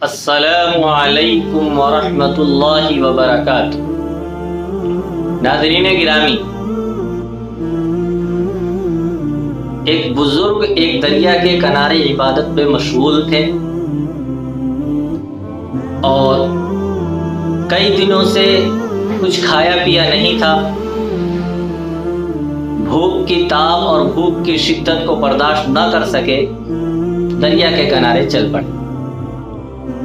السلام علیکم ورحمۃ اللہ وبرکاتہ۔ ناظرین گرامی، ایک بزرگ ایک دریا کے کنارے عبادت پہ مشغول تھے اور کئی دنوں سے کچھ کھایا پیا نہیں تھا۔ بھوک کی تاب اور بھوک کی شدت کو برداشت نہ کر سکے، دریا کے کنارے چل پڑے۔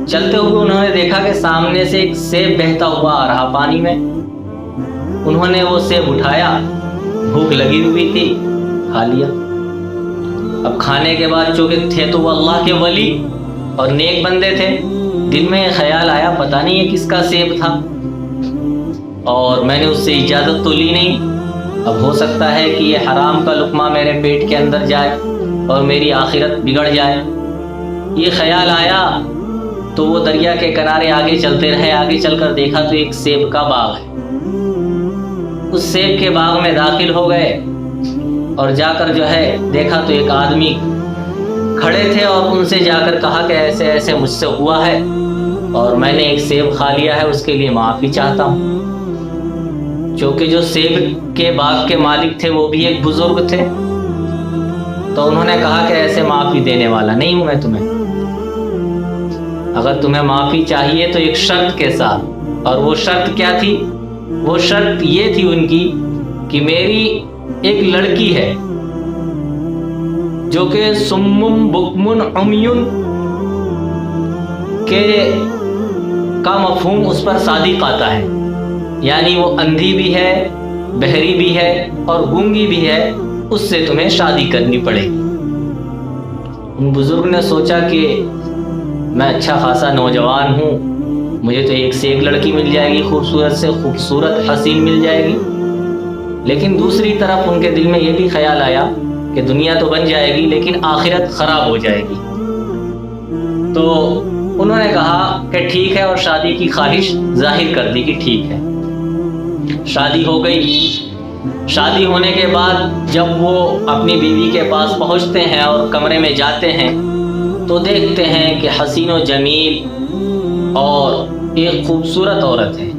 چلتے ہوئے انہوں نے دیکھا کہ سامنے سے ایک سیب بہتا ہوا آ رہا پانی میں۔ انہوں نے وہ سیب اٹھایا، بھوک لگی ہوئی تھی، کھا لیا۔ اب کھانے کے بعد چونکہ تھے تو وہ اللہ کے ولی اور نیک بندے تھے، دل میں خیال آیا پتہ نہیں یہ کس کا سیب تھا، اور میں نے اس سے اجازت تو لی نہیں۔ اب ہو سکتا ہے کہ یہ حرام کا لقمہ میرے پیٹ کے اندر جائے اور میری آخرت بگڑ جائے۔ یہ خیال آیا تو وہ دریا کے کنارے آگے چلتے رہے۔ آگے چل کر دیکھا تو ایک سیب کا باغ ہے۔ اس سیب کے باغ میں داخل ہو گئے اور جا کر جو ہے دیکھا تو ایک آدمی کھڑے تھے اور ان سے جا کر کہا کہ ایسے ایسے مجھ سے ہوا ہے اور میں نے ایک سیب کھا لیا ہے، اس کے لیے معافی چاہتا ہوں۔ چونکہ جو سیب کے باغ کے مالک تھے وہ بھی ایک بزرگ تھے، تو انہوں نے کہا کہ ایسے معافی دینے والا نہیں ہوں میں تمہیں، اگر تمہیں معافی چاہیے تو ایک شرط کے ساتھ۔ اور وہ شرط کیا تھی؟ وہ شرط یہ تھی ان کی کہ میری ایک لڑکی ہے جو کہ سمم بکمن عمیون کا مفہوم اس پر صادق آتا ہے، یعنی وہ اندھی بھی ہے، بہری بھی ہے اور گونگی بھی ہے، اس سے تمہیں شادی کرنی پڑے گی۔ ان بزرگ نے سوچا کہ میں اچھا خاصا نوجوان ہوں، مجھے تو ایک سے ایک لڑکی مل جائے گی، خوبصورت سے خوبصورت حسین مل جائے گی، لیکن دوسری طرف ان کے دل میں یہ بھی خیال آیا کہ دنیا تو بن جائے گی لیکن آخرت خراب ہو جائے گی۔ تو انہوں نے کہا کہ ٹھیک ہے اور شادی کی خواہش ظاہر کر دی کہ ٹھیک ہے۔ شادی ہو گئی۔ شادی ہونے کے بعد جب وہ اپنی بیوی کے پاس پہنچتے ہیں اور کمرے میں جاتے ہیں تو دیکھتے ہیں کہ حسین و جمیل اور ایک خوبصورت عورت ہے،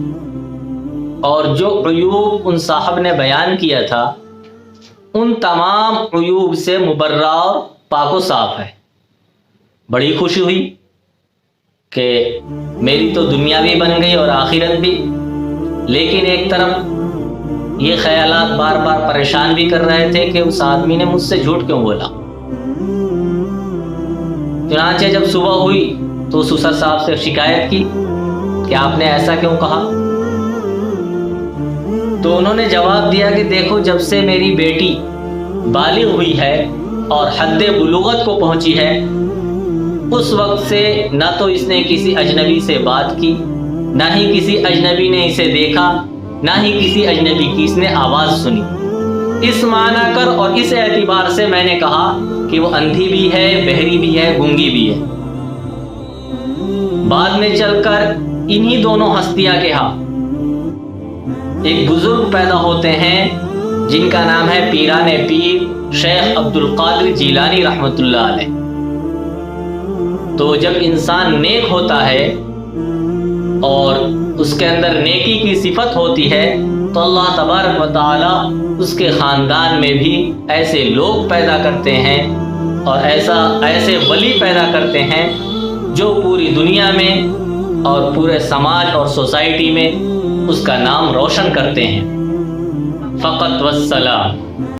اور جو عیوب ان صاحب نے بیان کیا تھا ان تمام عیوب سے مبرہ اور پاک و صاف ہے۔ بڑی خوشی ہوئی کہ میری تو دنیا بھی بن گئی اور آخرت بھی، لیکن ایک طرف یہ خیالات بار بار پریشان بھی کر رہے تھے کہ اس آدمی نے مجھ سے جھوٹ کیوں بولا۔ چنانچہ جب صبح ہوئی تو سسر صاحب سے شکایت کی کہ آپ نے ایسا کیوں کہا؟ تو انہوں نے جواب دیا کہ دیکھو، جب سے میری بیٹی بالغ ہوئی ہے اور حد بلوغت کو پہنچی ہے، اس وقت سے نہ تو اس نے کسی اجنبی سے بات کی، نہ ہی کسی اجنبی نے اسے دیکھا، نہ ہی کسی اجنبی کی اس نے آواز سنی۔ اس معنی کر اور اس اعتبار سے میں نے کہا کہ وہ اندھی بھی ہے، بہری بھی ہے، گونگی بھی ہے۔ بعد میں چل کر انہی دونوں ہستیاں کے ہاں ایک بزرگ پیدا ہوتے ہیں جن کا نام ہے پیران پیر شیخ عبد القادر جیلانی رحمۃ اللہ علیہ۔ تو جب انسان نیک ہوتا ہے اور اس کے اندر نیکی کی صفت ہوتی ہے تو اللہ تبارک و تعالی اس کے خاندان میں بھی ایسے لوگ پیدا کرتے ہیں اور ایسے ولی پیدا کرتے ہیں جو پوری دنیا میں اور پورے سماج اور سوسائٹی میں اس کا نام روشن کرتے ہیں۔ فقط والسلام۔